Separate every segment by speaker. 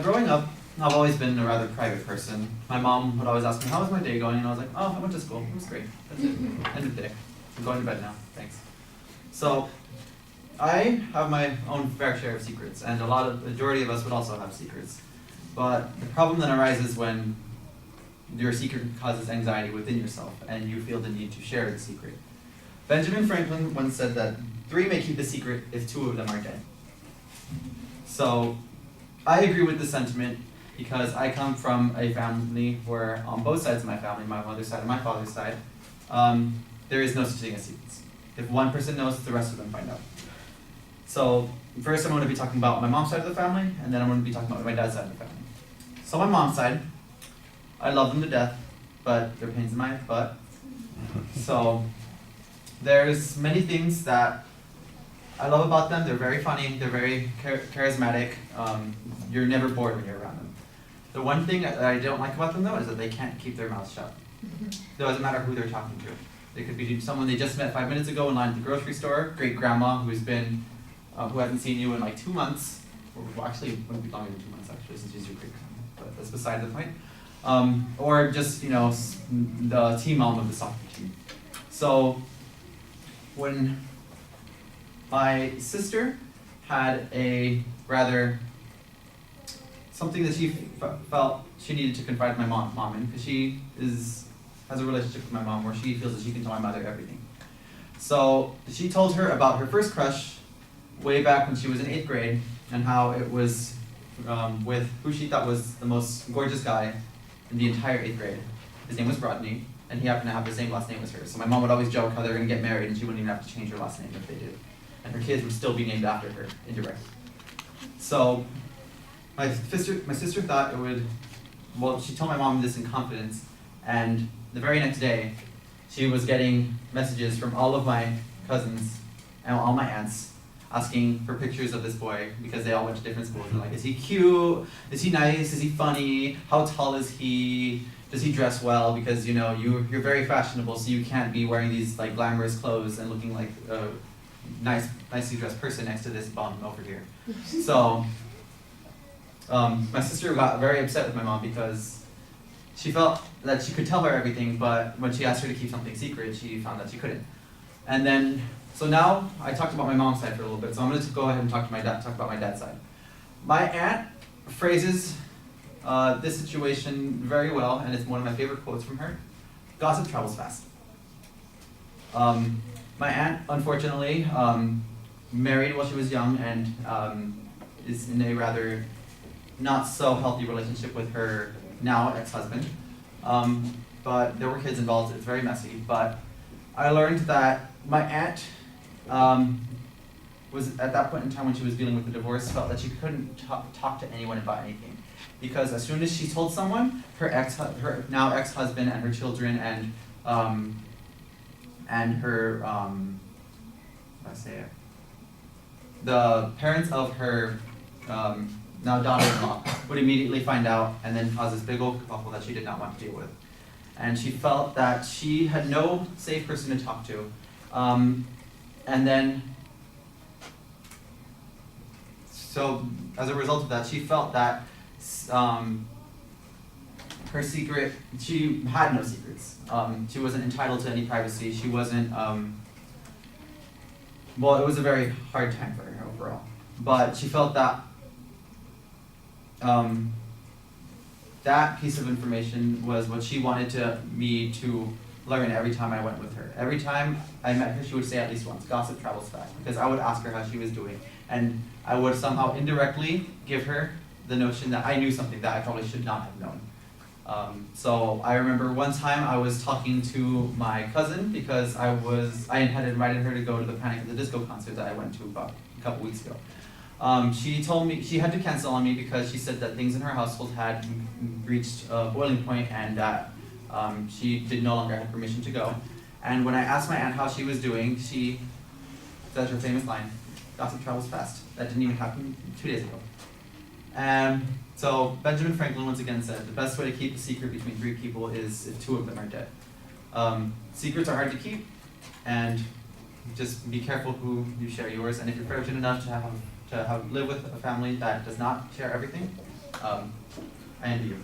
Speaker 1: Growing up, I've always been a rather private person. My mom would always ask me, how was my day going? And I was like, oh, I went to school. It was great. That's it. End of the day. I'm going to bed now. Thanks. So I have my own fair share of secrets, and the majority of us would also have secrets. But the problem then arises when your secret causes anxiety within yourself, and you feel the need to share the secret. Benjamin Franklin once said that 3 may keep the secret if 2 of them are dead. So I agree with the sentiment because I come from a family where on both sides of my family, my mother's side and my father's side, there is no such thing as secrets. If one person knows, the rest of them find out. So first I'm going to be talking about my mom's side of the family, and then I'm going to be talking about my dad's side of the family. So my mom's side, I love them to death, but they're pains in my butt. So there's many things that I love about them. They're very funny, they're very charismatic. You're never bored when you're around them. The one thing that I don't like about them though is that they can't keep their mouths shut. It doesn't matter who they're talking to. They could be someone they just met 5 minutes ago in line at the grocery store, great grandma who hasn't seen you in like 2 months, or actually it wouldn't be longer than 2 months actually since she's your great grandma, but that's beside the point. Or just, the team mom of the soccer team. So when my sister had something that she felt she needed to confide in my mom in, because she has a relationship with my mom where she feels that she can tell my mother everything. So she told her about her first crush way back when she was in 8th grade, and how it was with who she thought was the most gorgeous guy in the entire 8th grade. His name was Rodney, and he happened to have the same last name as hers. So my mom would always joke how they were going to get married and she wouldn't even have to change her last name if they did. And her kids would still be named after her, indirectly. So my sister thought she told my mom this in confidence, and the very next day, she was getting messages from all of my cousins and all my aunts asking for pictures of this boy because they all went to different schools. And like, is he cute? Is he nice? Is he funny? How tall is he? Does he dress well? Because you're very fashionable, so you can't be wearing these like glamorous clothes and looking like a nicely dressed person next to this bum over here. So my sister got very upset with my mom because she felt that she could tell her everything, but when she asked her to keep something secret, she found that she couldn't. And then, so now I talked about my mom's side for a little bit, so I'm going to go ahead and talk about my dad's side. My aunt phrases this situation very well, and it's one of my favorite quotes from her. Gossip travels fast. My aunt, unfortunately, married while she was young and is in a rather not so healthy relationship with her now ex-husband. But there were kids involved, it's very messy. But I learned that my aunt was at that point in time when she was dealing with the divorce, felt that she couldn't talk to anyone about anything. Because as soon as she told someone, her now ex-husband and her children and the parents of her now daughter-in-law would immediately find out and then cause this big old kerfuffle that she did not want to deal with. And she felt that she had no safe person to talk to. And then, so as a result of that, she felt that her secret, she had no secrets. She wasn't entitled to any privacy. She wasn't, well, it was a very hard time for her overall. But she felt that that piece of information was what she wanted me to learn every time I went with her. Every time I met her, she would say at least once, gossip travels fast, because I would ask her how she was doing. And I would somehow indirectly give her the notion that I knew something that I probably should not have known. So I remember one time I was talking to my cousin because I had invited her to go to the Panic at the Disco concert that I went to about a couple weeks ago. She told me she had to cancel on me because she said that things in her household had reached a boiling point and that she no longer had permission to go. And when I asked my aunt how she was doing, she said her famous line, gossip travels fast. That didn't even happen 2 days ago. So Benjamin Franklin once again said, the best way to keep a secret between 3 people is if 2 of them are dead. Secrets are hard to keep, and just be careful who you share yours. And if you're fortunate enough to live with a family that does not share everything, I envy you.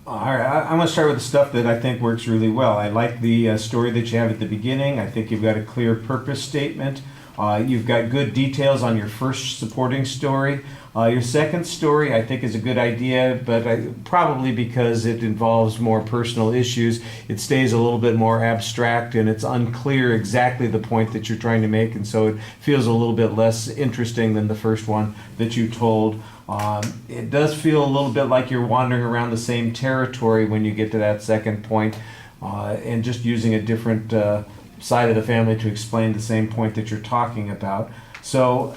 Speaker 2: All right, I'm going to start with the stuff that I think works really well. I like the story that you have at the beginning. I think you've got a clear purpose statement. You've got good details on your first supporting story. Your second story, I think, is a good idea, but probably because it involves more personal issues, it stays a little bit more abstract and it's unclear exactly the point that you're trying to make, and so it feels a little bit less interesting than the first one that you told. It does feel a little bit like you're wandering around the same territory when you get to that second point, and just using a different side of the family to explain the same point that you're talking about. So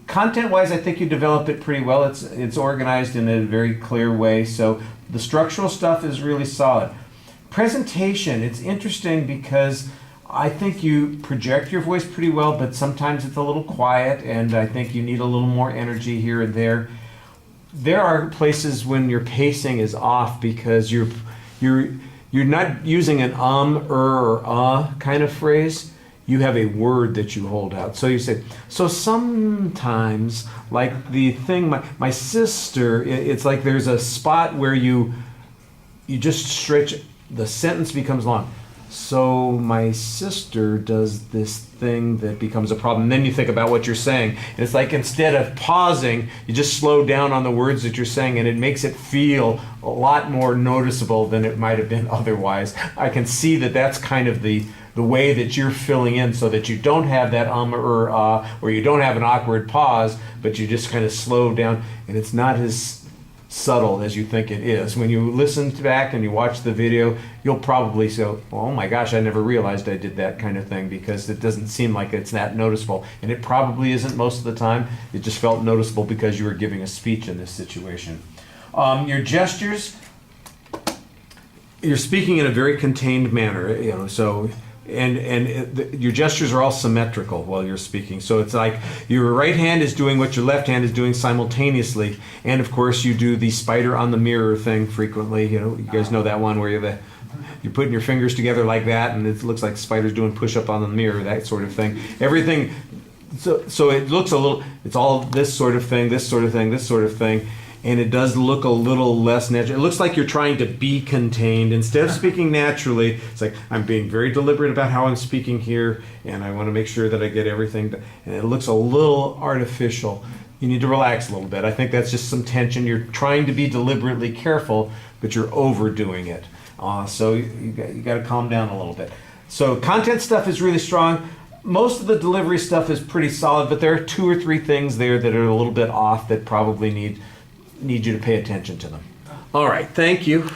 Speaker 2: content-wise, I think you developed it pretty well. It's organized in a very clear way, so the structural stuff is really solid. Presentation, it's interesting because I think you project your voice pretty well, but sometimes it's a little quiet, and I think you need a little more energy here and there. There are places when your pacing is off because you're not using an or kind of phrase. You have a word that you hold out. So you say, so sometimes, like the thing, my sister, it's like there's a spot where you just stretch, the sentence becomes long. So my sister does this thing that becomes a problem. And then you think about what you're saying. And it's like instead of pausing, you just slow down on the words that you're saying, and it makes it feel a lot more noticeable than it might have been otherwise. I can see that that's kind of the way that you're filling in so that you don't have that or you don't have an awkward pause, but you just kind of slow down, and it's not as subtle as you think it is. When you listen back and you watch the video, you'll probably say, oh my gosh, I never realized I did that kind of thing, because it doesn't seem like it's that noticeable. And it probably isn't most of the time. It just felt noticeable because you were giving a speech in this situation. Your gestures, you're speaking in a very contained manner, so your gestures are all symmetrical while you're speaking. So it's like your right hand is doing what your left hand is doing simultaneously. And of course you do the spider on the mirror thing frequently. You guys know that one where you're putting your fingers together like that and it looks like the spider's doing push-up on the mirror, that sort of thing. Everything, so it looks a little, it's all this sort of thing, this sort of thing, this sort of thing. And it does look a little less natural. It looks like you're trying to be contained. Instead of speaking naturally, it's like, I'm being very deliberate about how I'm speaking here, and I want to make sure that I get everything. And it looks a little artificial. You need to relax a little bit. I think that's just some tension. You're trying to be deliberately careful, but you're overdoing it. So you got to calm down a little bit. So content stuff is really strong. Most of the delivery stuff is pretty solid, but there are 2 or 3 things there that are a little bit off that probably need you to pay attention to them. All right, thank you.